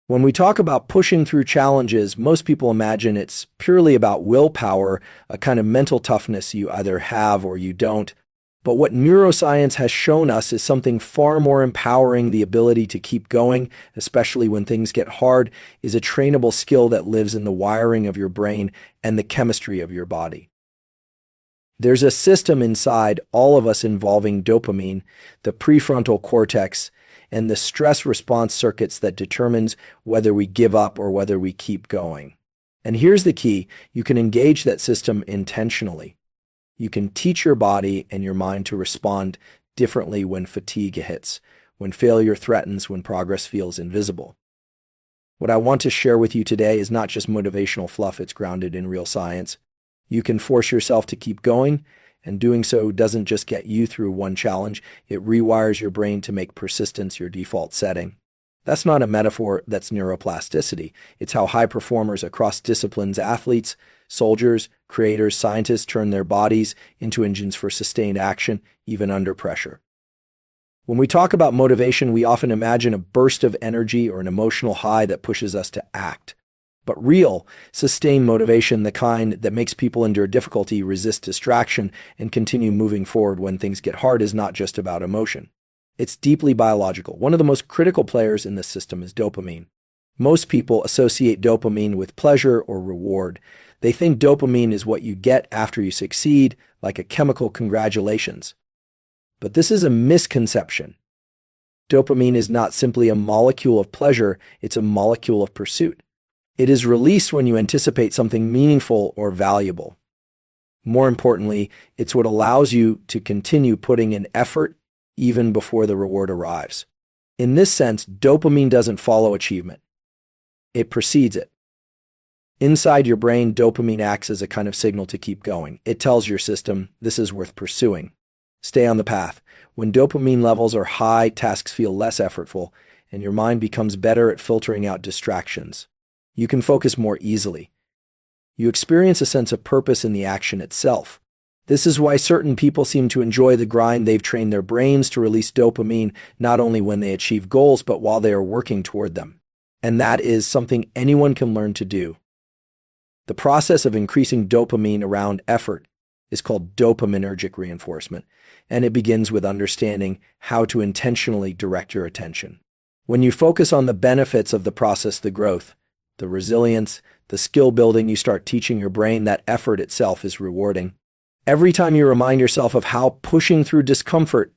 When we talk about pushing through challenges, most people imagine it's purely about willpower, a kind of mental toughness you either have or you don't. But what neuroscience has shown us is something far more empowering. The ability to keep going, especially when things get hard, is a trainable skill that lives in the wiring of your brain and the chemistry of your body. There's a system inside all of us involving dopamine, the prefrontal cortex, and the stress response circuits that determines whether we give up or whether we keep going. And here's the key: you can engage that system intentionally. You can teach your body and your mind to respond differently when fatigue hits, when failure threatens, when progress feels invisible. What I want to share with you today is not just motivational fluff, it's grounded in real science. You can force yourself to keep going, and doing so doesn't just get you through one challenge, it rewires your brain to make persistence your default setting. That's not a metaphor, that's neuroplasticity. It's how high performers across disciplines, athletes, soldiers, creators, scientists turn their bodies into engines for sustained action, even under pressure. When we talk about motivation, we often imagine a burst of energy or an emotional high that pushes us to act. But real, sustained motivation, the kind that makes people endure difficulty, resist distraction, and continue moving forward when things get hard, is not just about emotion. It's deeply biological. One of the most critical players in this system is dopamine. Most people associate dopamine with pleasure or reward. They think dopamine is what you get after you succeed, like a chemical congratulations. But this is a misconception. Dopamine is not simply a molecule of pleasure, it's a molecule of pursuit. It is released when you anticipate something meaningful or valuable. More importantly, it's what allows you to continue putting in effort even before the reward arrives. In this sense, dopamine doesn't follow achievement. It precedes it. Inside your brain, dopamine acts as a kind of signal to keep going. It tells your system, this is worth pursuing. Stay on the path. When dopamine levels are high, tasks feel less effortful, and your mind becomes better at filtering out distractions. You can focus more easily. You experience a sense of purpose in the action itself. This is why certain people seem to enjoy the grind. They've trained their brains to release dopamine not only when they achieve goals, but while they are working toward them. And that is something anyone can learn to do. The process of increasing dopamine around effort is called dopaminergic reinforcement, and it begins with understanding how to intentionally direct your attention. When you focus on the benefits of the process, the growth, the resilience, the skill building, you start teaching your brain that effort itself is rewarding. Every time you remind yourself of how pushing through discomfort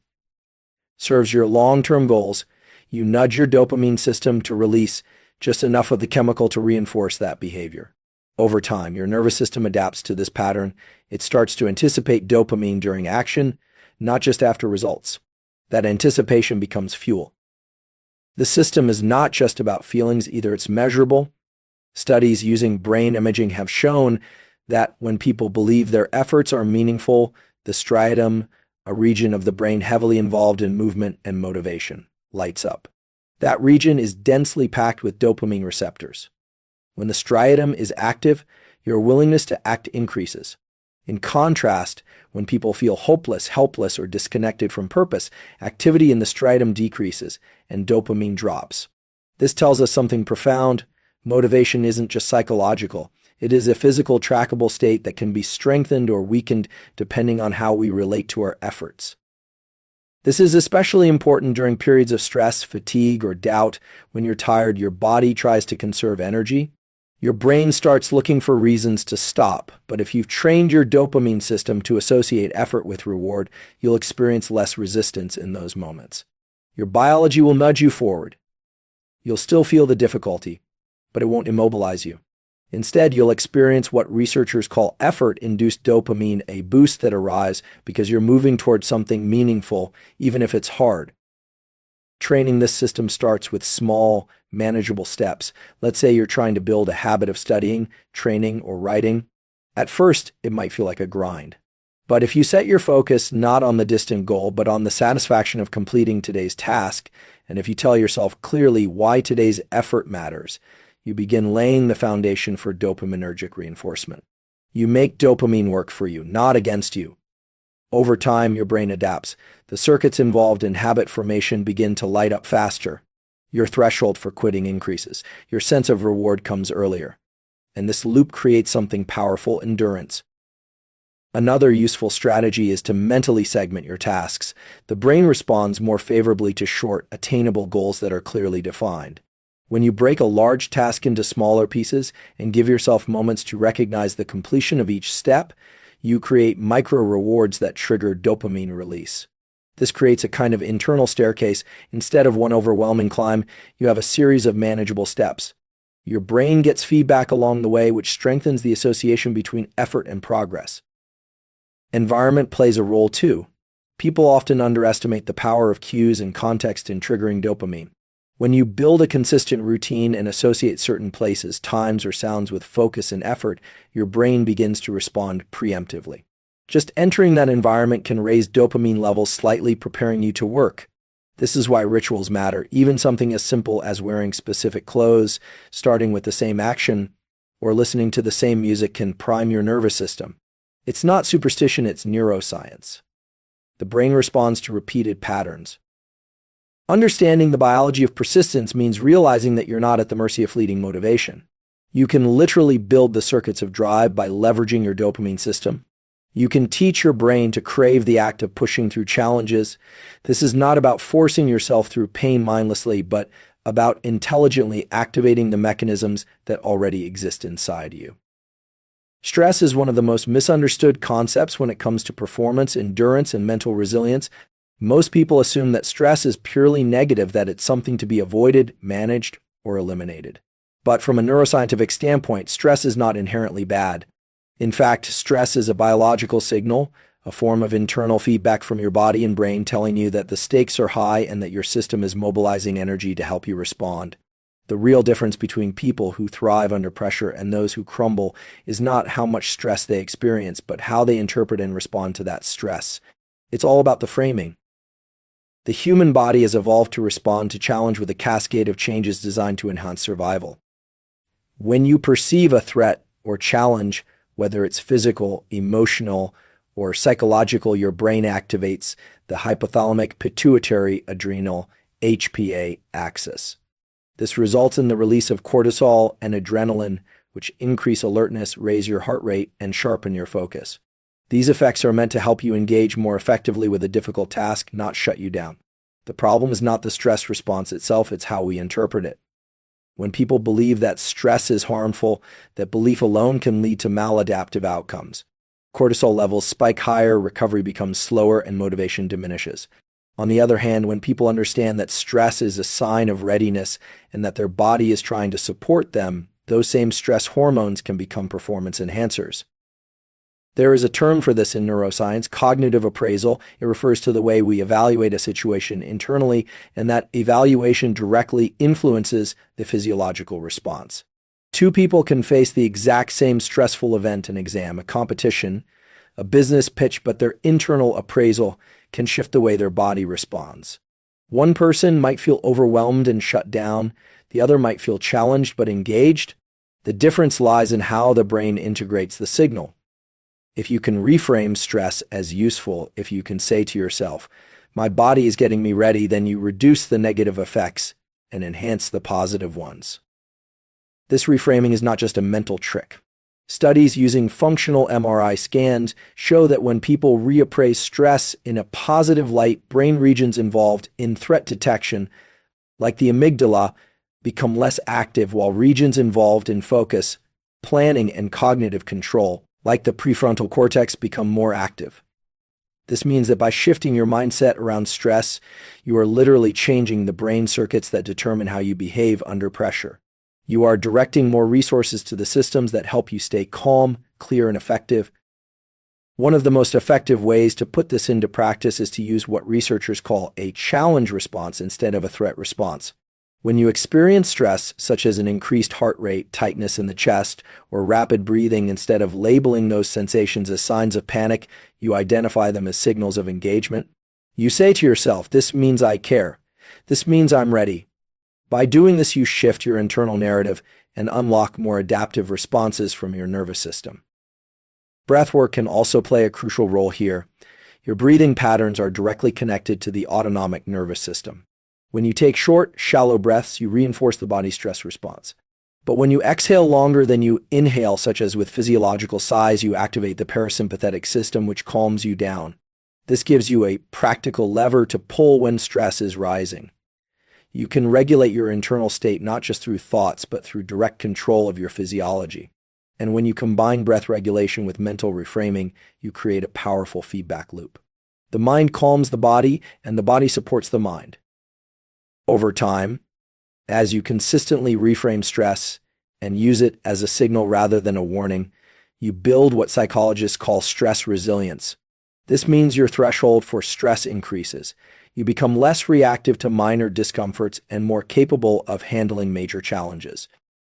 serves your long-term goals, you nudge your dopamine system to release just enough of the chemical to reinforce that behavior. Over time, your nervous system adapts to this pattern. It starts to anticipate dopamine during action, not just after results. That anticipation becomes fuel. The system is not just about feelings either, it's measurable. Studies using brain imaging have shown that when people believe their efforts are meaningful, the striatum, a region of the brain heavily involved in movement and motivation, lights up. That region is densely packed with dopamine receptors. When the striatum is active, your willingness to act increases. In contrast, when people feel hopeless, helpless, or disconnected from purpose, activity in the striatum decreases and dopamine drops. This tells us something profound. Motivation isn't just psychological. It is a physical, trackable state that can be strengthened or weakened depending on how we relate to our efforts. This is especially important during periods of stress, fatigue, or doubt. When you're tired, your body tries to conserve energy. Your brain starts looking for reasons to stop, but if you've trained your dopamine system to associate effort with reward, you'll experience less resistance in those moments. Your biology will nudge you forward. You'll still feel the difficulty, but it won't immobilize you. Instead, you'll experience what researchers call effort-induced dopamine, a boost that arrives because you're moving towards something meaningful, even if it's hard. Training this system starts with small, manageable steps. Let's say you're trying to build a habit of studying, training, or writing. At first, it might feel like a grind. But if you set your focus not on the distant goal, but on the satisfaction of completing today's task, and if you tell yourself clearly why today's effort matters, you begin laying the foundation for dopaminergic reinforcement. You make dopamine work for you, not against you. Over time, your brain adapts. The circuits involved in habit formation begin to light up faster. Your threshold for quitting increases. Your sense of reward comes earlier. And this loop creates something powerful: endurance. Another useful strategy is to mentally segment your tasks. The brain responds more favorably to short, attainable goals that are clearly defined. When you break a large task into smaller pieces and give yourself moments to recognize the completion of each step, you create micro rewards that trigger dopamine release. This creates a kind of internal staircase. Instead of one overwhelming climb, you have a series of manageable steps. Your brain gets feedback along the way, which strengthens the association between effort and progress. Environment plays a role too. People often underestimate the power of cues and context in triggering dopamine. When you build a consistent routine and associate certain places, times, or sounds with focus and effort, your brain begins to respond preemptively. Just entering that environment can raise dopamine levels slightly, preparing you to work. This is why rituals matter. Even something as simple as wearing specific clothes, starting with the same action, or listening to the same music can prime your nervous system. It's not superstition, it's neuroscience. The brain responds to repeated patterns. Understanding the biology of persistence means realizing that you're not at the mercy of fleeting motivation. You can literally build the circuits of drive by leveraging your dopamine system. You can teach your brain to crave the act of pushing through challenges. This is not about forcing yourself through pain mindlessly, but about intelligently activating the mechanisms that already exist inside you. Stress is one of the most misunderstood concepts when it comes to performance, endurance, and mental resilience. Most people assume that stress is purely negative, that it's something to be avoided, managed, or eliminated. But from a neuroscientific standpoint, stress is not inherently bad. In fact, stress is a biological signal, a form of internal feedback from your body and brain telling you that the stakes are high and that your system is mobilizing energy to help you respond. The real difference between people who thrive under pressure and those who crumble is not how much stress they experience, but how they interpret and respond to that stress. It's all about the framing. The human body has evolved to respond to challenge with a cascade of changes designed to enhance survival. When you perceive a threat or challenge, whether it's physical, emotional, or psychological, your brain activates the hypothalamic pituitary adrenal HPA axis. This results in the release of cortisol and adrenaline, which increase alertness, raise your heart rate, and sharpen your focus. These effects are meant to help you engage more effectively with a difficult task, not shut you down. The problem is not the stress response itself, it's how we interpret it. When people believe that stress is harmful, that belief alone can lead to maladaptive outcomes. Cortisol levels spike higher, recovery becomes slower, and motivation diminishes. On the other hand, when people understand that stress is a sign of readiness and that their body is trying to support them, those same stress hormones can become performance enhancers. There is a term for this in neuroscience, cognitive appraisal. It refers to the way we evaluate a situation internally, and that evaluation directly influences the physiological response. Two people can face the exact same stressful event, an exam, a competition, a business pitch, but their internal appraisal can shift the way their body responds. One person might feel overwhelmed and shut down. The other might feel challenged but engaged. The difference lies in how the brain integrates the signal. If you can reframe stress as useful, if you can say to yourself, "My body is getting me ready," then you reduce the negative effects and enhance the positive ones. This reframing is not just a mental trick. Studies using functional MRI scans show that when people reappraise stress in a positive light, brain regions involved in threat detection, like the amygdala, become less active, while regions involved in focus, planning, and cognitive control, like the prefrontal cortex, become more active. This means that by shifting your mindset around stress, you are literally changing the brain circuits that determine how you behave under pressure. You are directing more resources to the systems that help you stay calm, clear, and effective. One of the most effective ways to put this into practice is to use what researchers call a challenge response instead of a threat response. When you experience stress, such as an increased heart rate, tightness in the chest, or rapid breathing, instead of labeling those sensations as signs of panic, you identify them as signals of engagement. You say to yourself, "This means I care. This means I'm ready." By doing this, you shift your internal narrative and unlock more adaptive responses from your nervous system. Breathwork can also play a crucial role here. Your breathing patterns are directly connected to the autonomic nervous system. When you take short, shallow breaths, you reinforce the body's stress response. But when you exhale longer than you inhale, such as with physiological sighs, you activate the parasympathetic system, which calms you down. This gives you a practical lever to pull when stress is rising. You can regulate your internal state not just through thoughts, but through direct control of your physiology. And when you combine breath regulation with mental reframing, you create a powerful feedback loop. The mind calms the body, and the body supports the mind. Over time, as you consistently reframe stress and use it as a signal rather than a warning, you build what psychologists call stress resilience. This means your threshold for stress increases. You become less reactive to minor discomforts and more capable of handling major challenges.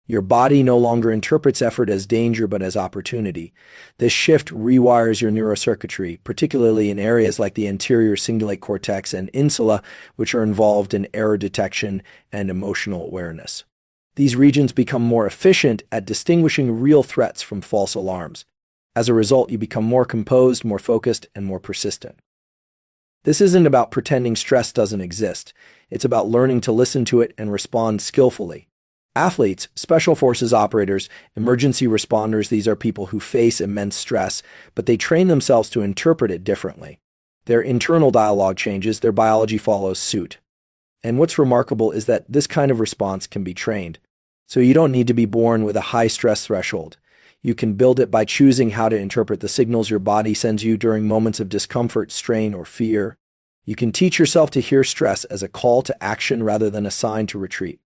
Your body no longer interprets effort as danger but as opportunity. This shift rewires your neurocircuitry, particularly in areas like the anterior cingulate cortex and insula, which are involved in error detection and emotional awareness. These regions become more efficient at distinguishing real threats from false alarms. As a result, you become more composed, more focused, and more persistent. This isn't about pretending stress doesn't exist. It's about learning to listen to it and respond skillfully. Athletes, special forces operators, emergency responders, these are people who face immense stress, but they train themselves to interpret it differently. Their internal dialogue changes, their biology follows suit. And what's remarkable is that this kind of response can be trained. So you don't need to be born with a high stress threshold. You can build it by choosing how to interpret the signals your body sends you during moments of discomfort, strain, or fear. You can teach yourself to hear stress as a call to action rather than a sign to retreat.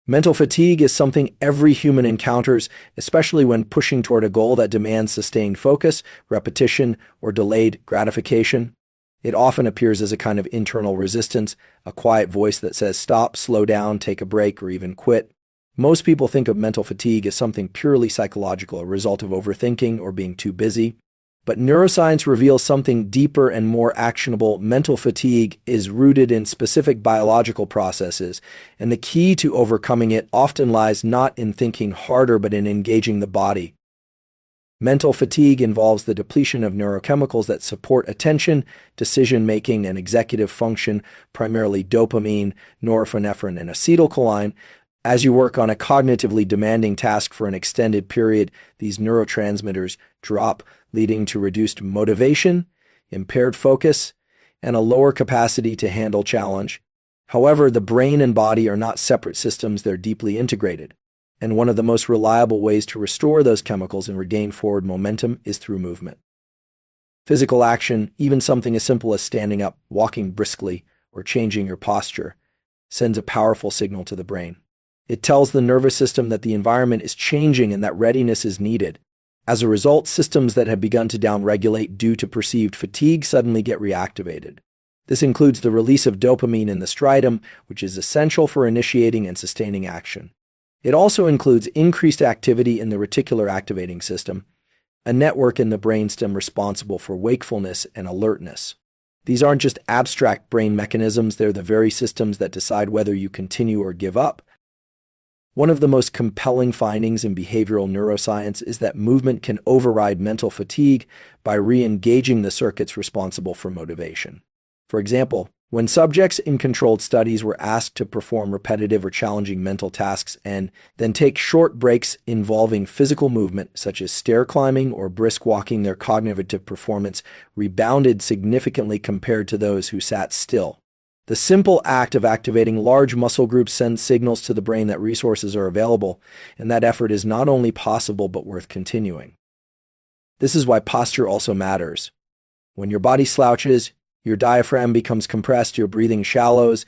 Mental fatigue is something every human encounters, especially when pushing toward a goal that demands sustained focus, repetition, or delayed gratification. It often appears as a kind of internal resistance, a quiet voice that says stop, slow down, take a break, or even quit. Most people think of mental fatigue as something purely psychological, a result of overthinking or being too busy. But neuroscience reveals something deeper and more actionable. Mental fatigue is rooted in specific biological processes, and the key to overcoming it often lies not in thinking harder but in engaging the body. Mental fatigue involves the depletion of neurochemicals that support attention, decision-making, and executive function, primarily dopamine, norepinephrine, and acetylcholine. As you work on a cognitively demanding task for an extended period, these neurotransmitters drop, leading to reduced motivation, impaired focus, and a lower capacity to handle challenge. However, the brain and body are not separate systems, they're deeply integrated. And one of the most reliable ways to restore those chemicals and regain forward momentum is through movement. Physical action, even something as simple as standing up, walking briskly, or changing your posture, sends a powerful signal to the brain. It tells the nervous system that the environment is changing and that readiness is needed. As a result, systems that have begun to downregulate due to perceived fatigue suddenly get reactivated. This includes the release of dopamine in the striatum, which is essential for initiating and sustaining action. It also includes increased activity in the reticular activating system, a network in the brainstem responsible for wakefulness and alertness. These aren't just abstract brain mechanisms, they're the very systems that decide whether you continue or give up. One of the most compelling findings in behavioral neuroscience is that movement can override mental fatigue by re-engaging the circuits responsible for motivation. For example, when subjects in controlled studies were asked to perform repetitive or challenging mental tasks and then take short breaks involving physical movement, such as stair climbing or brisk walking, their cognitive performance rebounded significantly compared to those who sat still. The simple act of activating large muscle groups sends signals to the brain that resources are available, and that effort is not only possible but worth continuing. This is why posture also matters. When your body slouches, your diaphragm becomes compressed, your breathing shallows,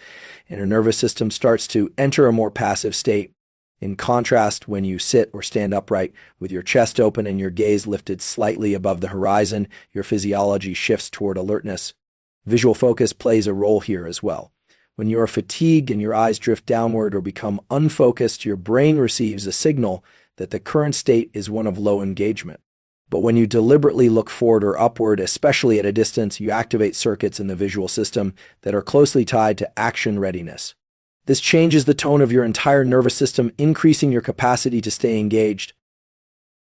and your nervous system starts to enter a more passive state. In contrast, when you sit or stand upright with your chest open and your gaze lifted slightly above the horizon, your physiology shifts toward alertness. Visual focus plays a role here as well. When you are fatigued and your eyes drift downward or become unfocused, your brain receives a signal that the current state is one of low engagement. But when you deliberately look forward or upward, especially at a distance, you activate circuits in the visual system that are closely tied to action readiness. This changes the tone of your entire nervous system, increasing your capacity to stay engaged.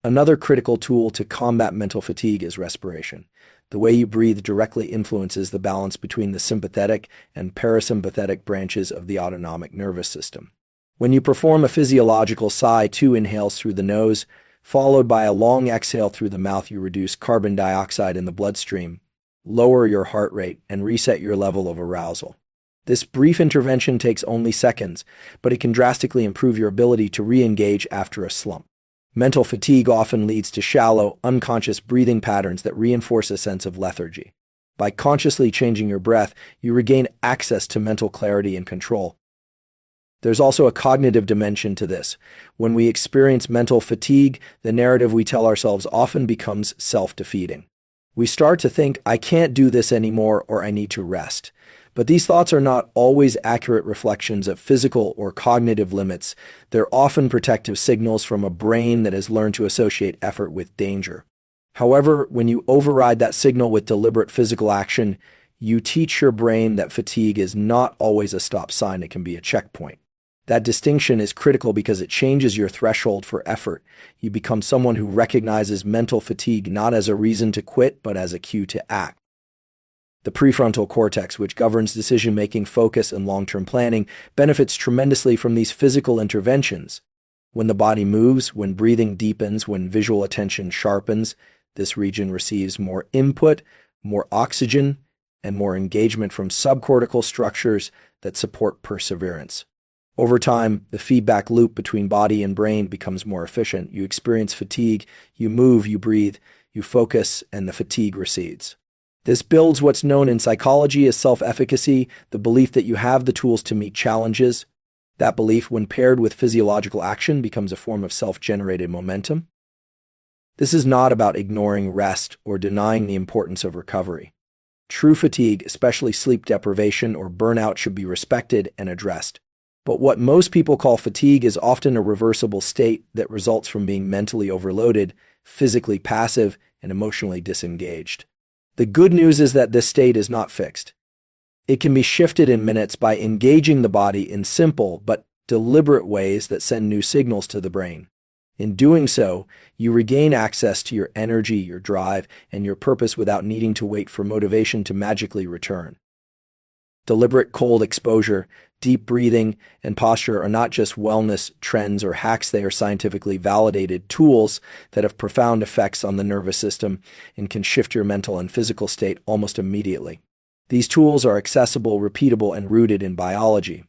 Another critical tool to combat mental fatigue is respiration. The way you breathe directly influences the balance between the sympathetic and parasympathetic branches of the autonomic nervous system. When you perform a physiological sigh, 2 inhales through the nose, followed by a long exhale through the mouth, you reduce carbon dioxide in the bloodstream, lower your heart rate, and reset your level of arousal. This brief intervention takes only seconds, but it can drastically improve your ability to re-engage after a slump. Mental fatigue often leads to shallow, unconscious breathing patterns that reinforce a sense of lethargy. By consciously changing your breath, you regain access to mental clarity and control. There's also a cognitive dimension to this. When we experience mental fatigue, the narrative we tell ourselves often becomes self-defeating. We start to think, I can't do this anymore, or I need to rest. But these thoughts are not always accurate reflections of physical or cognitive limits. They're often protective signals from a brain that has learned to associate effort with danger. However, when you override that signal with deliberate physical action, you teach your brain that fatigue is not always a stop sign, it can be a checkpoint. That distinction is critical because it changes your threshold for effort. You become someone who recognizes mental fatigue not as a reason to quit, but as a cue to act. The prefrontal cortex, which governs decision-making, focus, and long-term planning, benefits tremendously from these physical interventions. When the body moves, when breathing deepens, when visual attention sharpens, this region receives more input, more oxygen, and more engagement from subcortical structures that support perseverance. Over time, the feedback loop between body and brain becomes more efficient. You experience fatigue, you move, you breathe, you focus, and the fatigue recedes. This builds what's known in psychology as self-efficacy, the belief that you have the tools to meet challenges. That belief, when paired with physiological action, becomes a form of self-generated momentum. This is not about ignoring rest or denying the importance of recovery. True fatigue, especially sleep deprivation or burnout, should be respected and addressed. But what most people call fatigue is often a reversible state that results from being mentally overloaded, physically passive, and emotionally disengaged. The good news is that this state is not fixed. It can be shifted in minutes by engaging the body in simple but deliberate ways that send new signals to the brain. In doing so, you regain access to your energy, your drive, and your purpose without needing to wait for motivation to magically return. Deliberate cold exposure, deep breathing, and posture are not just wellness trends or hacks. They are scientifically validated tools that have profound effects on the nervous system and can shift your mental and physical state almost immediately. These tools are accessible, repeatable, and rooted in biology.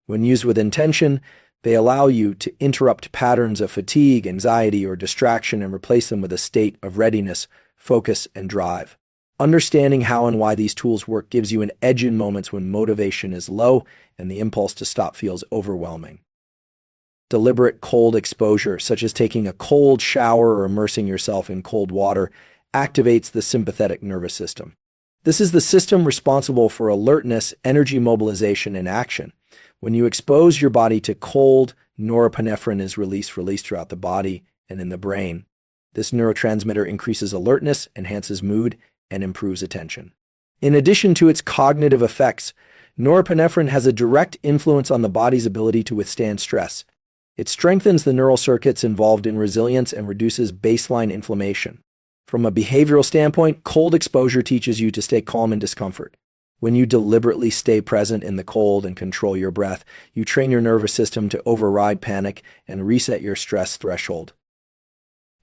When used with intention, they allow you to interrupt patterns of fatigue, anxiety, or distraction and replace them with a state of readiness, focus, and drive. Understanding how and why these tools work gives you an edge in moments when motivation is low and the impulse to stop feels overwhelming. Deliberate cold exposure, such as taking a cold shower or immersing yourself in cold water, activates the sympathetic nervous system. This is the system responsible for alertness, energy mobilization, and action. When you expose your body to cold, norepinephrine is released throughout the body and in the brain. This neurotransmitter increases alertness, enhances mood, and improves attention. In addition to its cognitive effects, norepinephrine has a direct influence on the body's ability to withstand stress. It strengthens the neural circuits involved in resilience and reduces baseline inflammation. From a behavioral standpoint, cold exposure teaches you to stay calm in discomfort. When you deliberately stay present in the cold and control your breath, you train your nervous system to override panic and reset your stress threshold.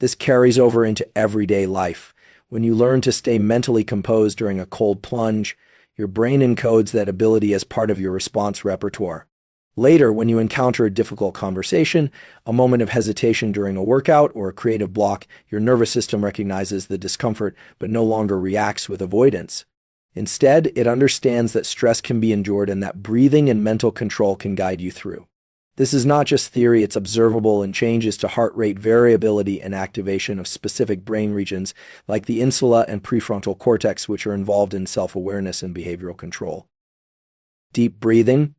This carries over into everyday life. When you learn to stay mentally composed during a cold plunge, your brain encodes that ability as part of your response repertoire. Later, when you encounter a difficult conversation, a moment of hesitation during a workout, or a creative block, your nervous system recognizes the discomfort but no longer reacts with avoidance. Instead, it understands that stress can be endured and that breathing and mental control can guide you through. This is not just theory, it's observable in changes to heart rate variability and activation of specific brain regions like the insula and prefrontal cortex, which are involved in self-awareness and behavioral control. Deep breathing,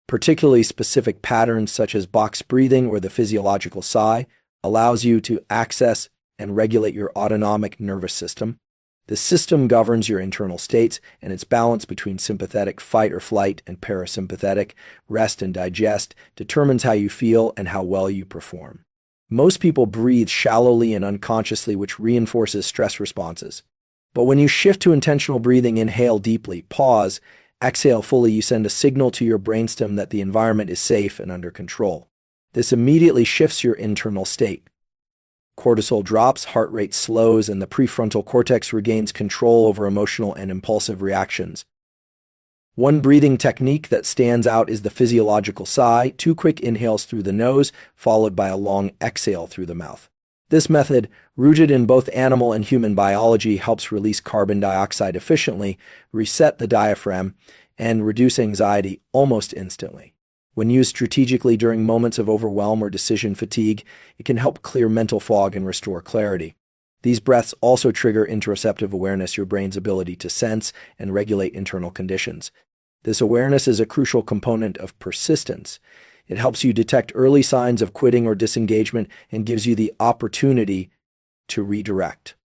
particularly specific patterns such as box breathing or the physiological sigh, allows you to access and regulate your autonomic nervous system. The system governs your internal states, and its balance between sympathetic fight or flight and parasympathetic rest and digest determines how you feel and how well you perform. Most people breathe shallowly and unconsciously, which reinforces stress responses. But when you shift to intentional breathing, inhale deeply, pause, exhale fully, you send a signal to your brainstem that the environment is safe and under control. This immediately shifts your internal state. Cortisol drops, heart rate slows, and the prefrontal cortex regains control over emotional and impulsive reactions. One breathing technique that stands out is the physiological sigh, 2 quick inhales through the nose, followed by a long exhale through the mouth. This method, rooted in both animal and human biology, helps release carbon dioxide efficiently, reset the diaphragm, and reduce anxiety almost instantly. When used strategically during moments of overwhelm or decision fatigue, it can help clear mental fog and restore clarity. These breaths also trigger interoceptive awareness, your brain's ability to sense and regulate internal conditions. This awareness is a crucial component of persistence. It helps you detect early signs of quitting or disengagement and gives you the opportunity to redirect.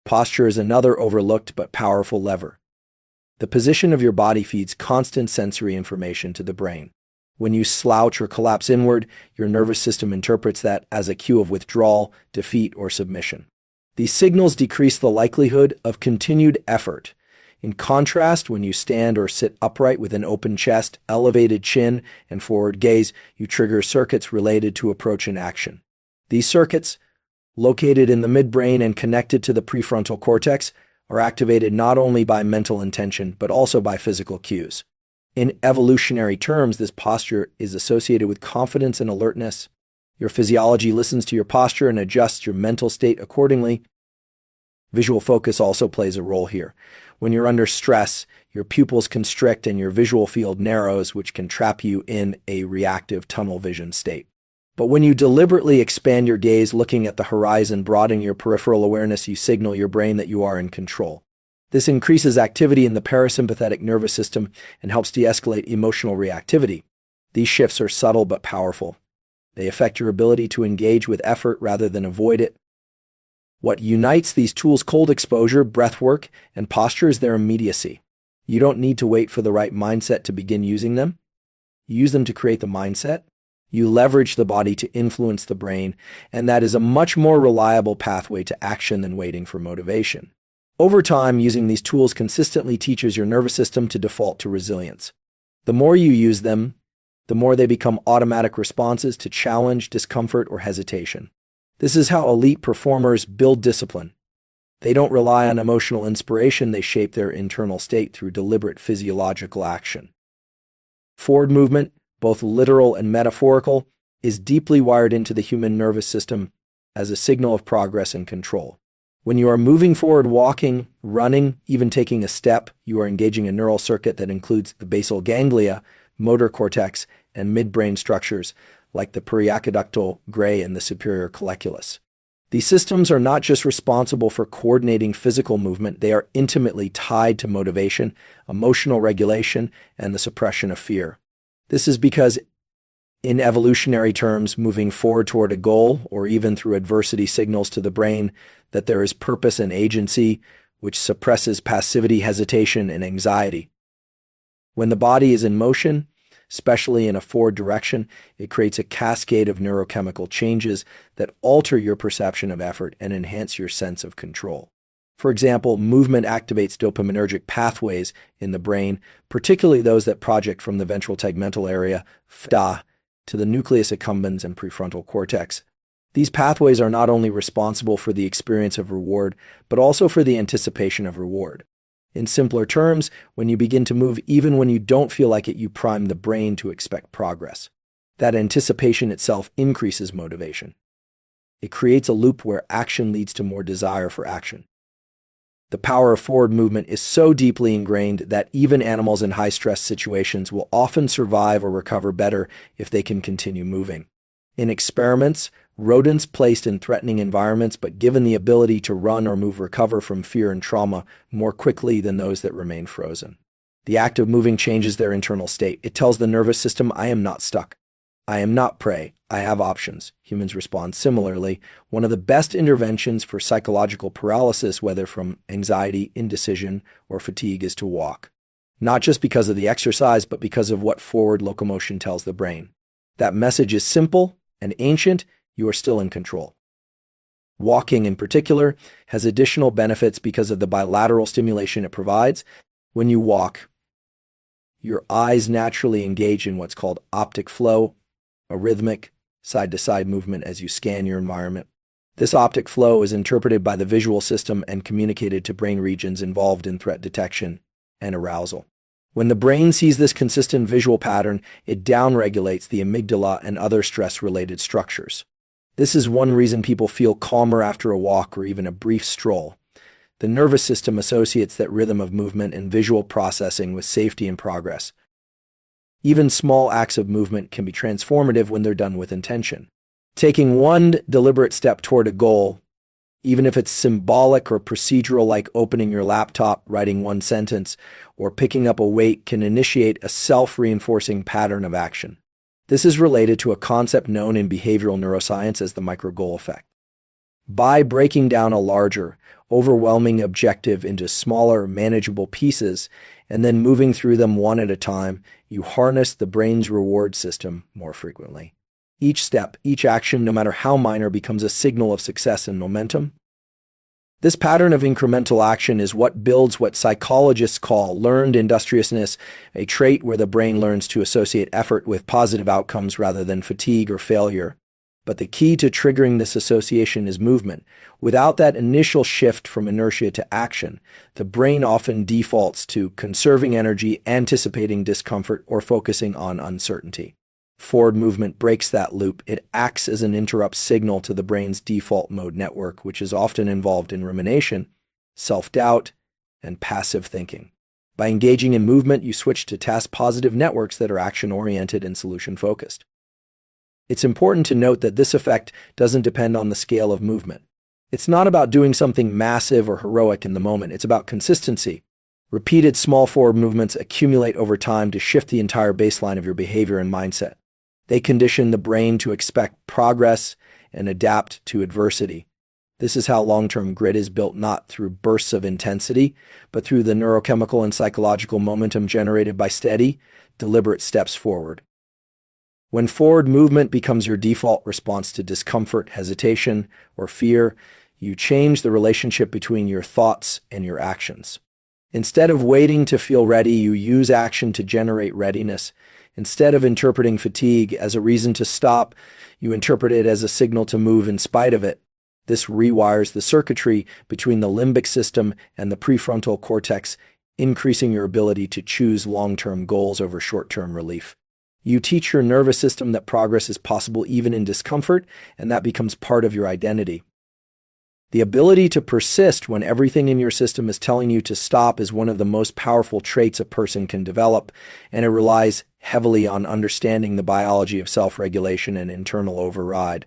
Posture is another overlooked but powerful lever. The position of your body feeds constant sensory information to the brain. When you slouch or collapse inward, your nervous system interprets that as a cue of withdrawal, defeat, or submission. These signals decrease the likelihood of continued effort. In contrast, when you stand or sit upright with an open chest, elevated chin, and forward gaze, you trigger circuits related to approach and action. These circuits, located in the midbrain and connected to the prefrontal cortex, are activated not only by mental intention but also by physical cues. In evolutionary terms, this posture is associated with confidence and alertness. Your physiology listens to your posture and adjusts your mental state accordingly. Visual focus also plays a role here. When you're under stress, your pupils constrict and your visual field narrows, which can trap you in a reactive tunnel vision state. But when you deliberately expand your gaze, looking at the horizon, broadening your peripheral awareness, you signal your brain that you are in control. This increases activity in the parasympathetic nervous system and helps de-escalate emotional reactivity. These shifts are subtle but powerful. They affect your ability to engage with effort rather than avoid it. What unites these tools, cold exposure, breathwork, and posture, is their immediacy. You don't need to wait for the right mindset to begin using them. You use them to create the mindset. You leverage the body to influence the brain, and that is a much more reliable pathway to action than waiting for motivation. Over time, using these tools consistently teaches your nervous system to default to resilience. The more you use them, the more they become automatic responses to challenge, discomfort, or hesitation. This is how elite performers build discipline. They don't rely on emotional inspiration, they shape their internal state through deliberate physiological action. Forward movement, both literal and metaphorical, is deeply wired into the human nervous system as a signal of progress and control. When you are moving forward, walking, running, even taking a step, you are engaging a neural circuit that includes the basal ganglia, motor cortex, and midbrain structures like the periaqueductal gray and the superior colliculus. These systems are not just responsible for coordinating physical movement, they are intimately tied to motivation, emotional regulation, and the suppression of fear. This is because, in evolutionary terms, moving forward toward a goal, or even through adversity, signals to the brain that there is purpose and agency, which suppresses passivity, hesitation, and anxiety. When the body is in motion, especially in a forward direction, it creates a cascade of neurochemical changes that alter your perception of effort and enhance your sense of control. For example, movement activates dopaminergic pathways in the brain, particularly those that project from the ventral tegmental area, VTA, to the nucleus accumbens and prefrontal cortex. These pathways are not only responsible for the experience of reward, but also for the anticipation of reward. In simpler terms, when you begin to move even when you don't feel like it, you prime the brain to expect progress. That anticipation itself increases motivation. It creates a loop where action leads to more desire for action. The power of forward movement is so deeply ingrained that even animals in high-stress situations will often survive or recover better if they can continue moving. In experiments, rodents placed in threatening environments but given the ability to run or move recover from fear and trauma more quickly than those that remain frozen. The act of moving changes their internal state. It tells the nervous system, I am not stuck. I am not prey. I have options. Humans respond similarly. One of the best interventions for psychological paralysis, whether from anxiety, indecision, or fatigue, is to walk. Not just because of the exercise, but because of what forward locomotion tells the brain. That message is simple and ancient, you are still in control. Walking, in particular, has additional benefits because of the bilateral stimulation it provides. When you walk, your eyes naturally engage in what's called optic flow, a rhythmic, side-to-side movement as you scan your environment. This optic flow is interpreted by the visual system and communicated to brain regions involved in threat detection and arousal. When the brain sees this consistent visual pattern, it downregulates the amygdala and other stress-related structures. This is one reason people feel calmer after a walk or even a brief stroll. The nervous system associates that rhythm of movement and visual processing with safety and progress. Even small acts of movement can be transformative when they're done with intention. Taking one deliberate step toward a goal, even if it's symbolic or procedural like opening your laptop, writing one sentence, or picking up a weight, can initiate a self-reinforcing pattern of action. This is related to a concept known in behavioral neuroscience as the micro-goal effect. By breaking down a larger, overwhelming objective into smaller, manageable pieces, and then moving through them one at a time, you harness the brain's reward system more frequently. Each step, each action, no matter how minor, becomes a signal of success and momentum. This pattern of incremental action is what builds what psychologists call learned industriousness, a trait where the brain learns to associate effort with positive outcomes rather than fatigue or failure. But the key to triggering this association is movement. Without that initial shift from inertia to action, the brain often defaults to conserving energy, anticipating discomfort, or focusing on uncertainty. Forward movement breaks that loop. It acts as an interrupt signal to the brain's default mode network, which is often involved in rumination, self-doubt, and passive thinking. By engaging in movement, you switch to task-positive networks that are action-oriented and solution-focused. It's important to note that this effect doesn't depend on the scale of movement. It's not about doing something massive or heroic in the moment. It's about consistency. Repeated small forward movements accumulate over time to shift the entire baseline of your behavior and mindset. They condition the brain to expect progress and adapt to adversity. This is how long-term grit is built, not through bursts of intensity, but through the neurochemical and psychological momentum generated by steady, deliberate steps forward. When forward movement becomes your default response to discomfort, hesitation, or fear, you change the relationship between your thoughts and your actions. Instead of waiting to feel ready, you use action to generate readiness. Instead of interpreting fatigue as a reason to stop, you interpret it as a signal to move in spite of it. This rewires the circuitry between the limbic system and the prefrontal cortex, increasing your ability to choose long-term goals over short-term relief. You teach your nervous system that progress is possible even in discomfort, and that becomes part of your identity. The ability to persist when everything in your system is telling you to stop is one of the most powerful traits a person can develop, and it relies heavily on understanding the biology of self-regulation and internal override.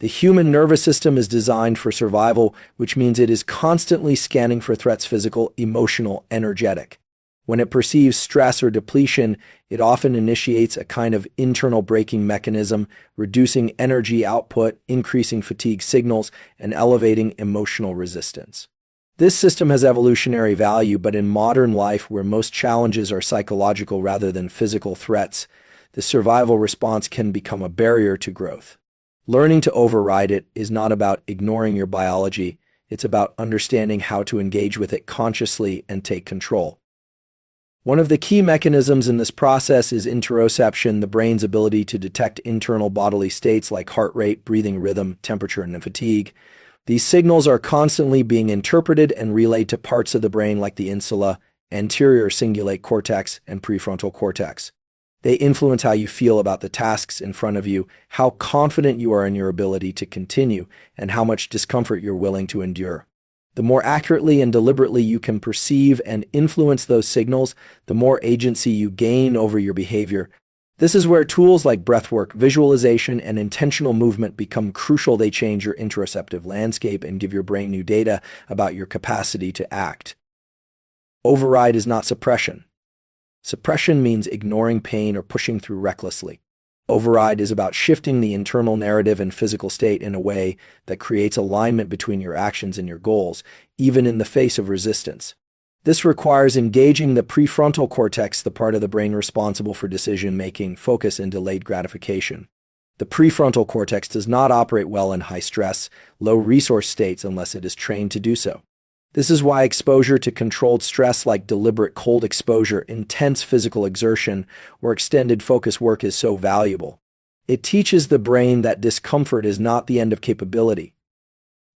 The human nervous system is designed for survival, which means it is constantly scanning for threats: physical, emotional, energetic. When it perceives stress or depletion, it often initiates a kind of internal braking mechanism, reducing energy output, increasing fatigue signals, and elevating emotional resistance. This system has evolutionary value, but in modern life, where most challenges are psychological rather than physical threats, the survival response can become a barrier to growth. Learning to override it is not about ignoring your biology, it's about understanding how to engage with it consciously and take control. One of the key mechanisms in this process is interoception, the brain's ability to detect internal bodily states like heart rate, breathing rhythm, temperature, and fatigue. These signals are constantly being interpreted and relayed to parts of the brain like the insula, anterior cingulate cortex, and prefrontal cortex. They influence how you feel about the tasks in front of you, how confident you are in your ability to continue, and how much discomfort you're willing to endure. The more accurately and deliberately you can perceive and influence those signals, the more agency you gain over your behavior. This is where tools like breathwork, visualization, and intentional movement become crucial. They change your interoceptive landscape and give your brain new data about your capacity to act. Override is not suppression. Suppression means ignoring pain or pushing through recklessly. Override is about shifting the internal narrative and physical state in a way that creates alignment between your actions and your goals, even in the face of resistance. This requires engaging the prefrontal cortex, the part of the brain responsible for decision-making, focus, and delayed gratification. The prefrontal cortex does not operate well in high-stress, low-resource states unless it is trained to do so. This is why exposure to controlled stress like deliberate cold exposure, intense physical exertion, or extended focus work is so valuable. It teaches the brain that discomfort is not the end of capability.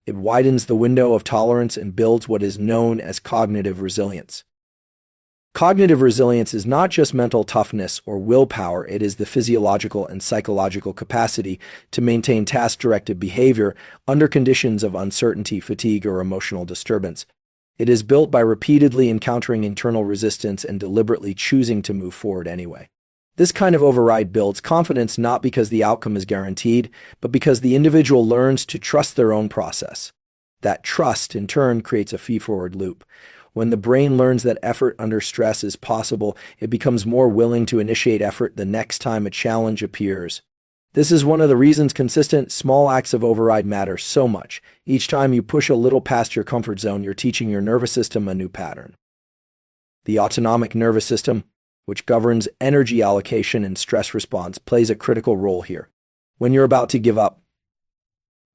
It widens the window of tolerance and builds what is known as cognitive resilience. Cognitive resilience is not just mental toughness or willpower, it is the physiological and psychological capacity to maintain task-directed behavior under conditions of uncertainty, fatigue, or emotional disturbance. It is built by repeatedly encountering internal resistance and deliberately choosing to move forward anyway. This kind of override builds confidence not because the outcome is guaranteed, but because the individual learns to trust their own process. That trust, in turn, creates a feed-forward loop. When the brain learns that effort under stress is possible, it becomes more willing to initiate effort the next time a challenge appears. This is one of the reasons consistent, small acts of override matter so much. Each time you push a little past your comfort zone, you're teaching your nervous system a new pattern. The autonomic nervous system, which governs energy allocation and stress response, plays a critical role here. When you're about to give up,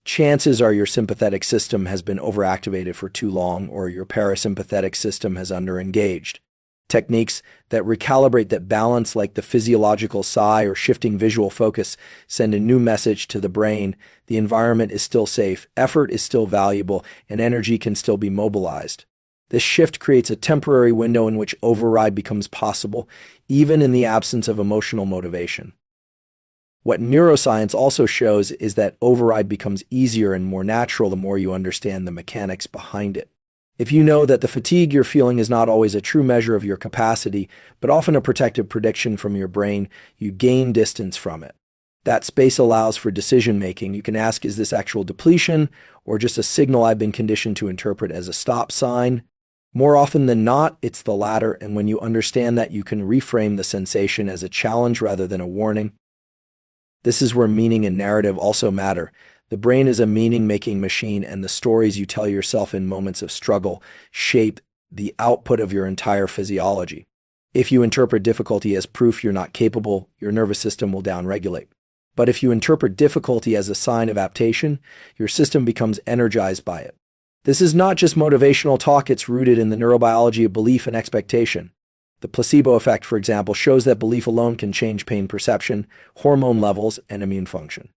chances are your sympathetic system has been overactivated for too long, or your parasympathetic system has underengaged. Techniques that recalibrate that balance, like the physiological sigh or shifting visual focus, send a new message to the brain. The environment is still safe, effort is still valuable, and energy can still be mobilized. This shift creates a temporary window in which override becomes possible, even in the absence of emotional motivation. What neuroscience also shows is that override becomes easier and more natural the more you understand the mechanics behind it. If you know that the fatigue you're feeling is not always a true measure of your capacity, but often a protective prediction from your brain, you gain distance from it. That space allows for decision-making. You can ask, is this actual depletion, or just a signal I've been conditioned to interpret as a stop sign? More often than not, it's the latter, and when you understand that, you can reframe the sensation as a challenge rather than a warning. This is where meaning and narrative also matter. The brain is a meaning-making machine, and the stories you tell yourself in moments of struggle shape the output of your entire physiology. If you interpret difficulty as proof you're not capable, your nervous system will downregulate. But if you interpret difficulty as a sign of adaptation, your system becomes energized by it. This is not just motivational talk, it's rooted in the neurobiology of belief and expectation. The placebo effect, for example, shows that belief alone can change pain perception, hormone levels, and immune function.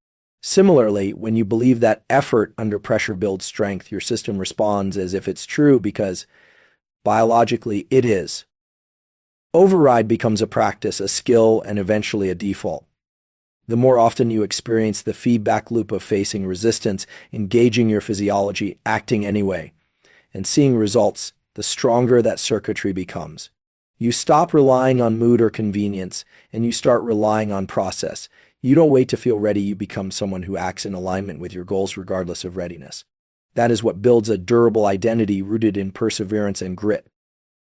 Similarly, when you believe that effort under pressure builds strength, your system responds as if it's true because, biologically, it is. Override becomes a practice, a skill, and eventually a default. The more often you experience the feedback loop of facing resistance, engaging your physiology, acting anyway, and seeing results, the stronger that circuitry becomes. You stop relying on mood or convenience, and you start relying on process. You don't wait to feel ready, you become someone who acts in alignment with your goals regardless of readiness. That is what builds a durable identity rooted in perseverance and grit.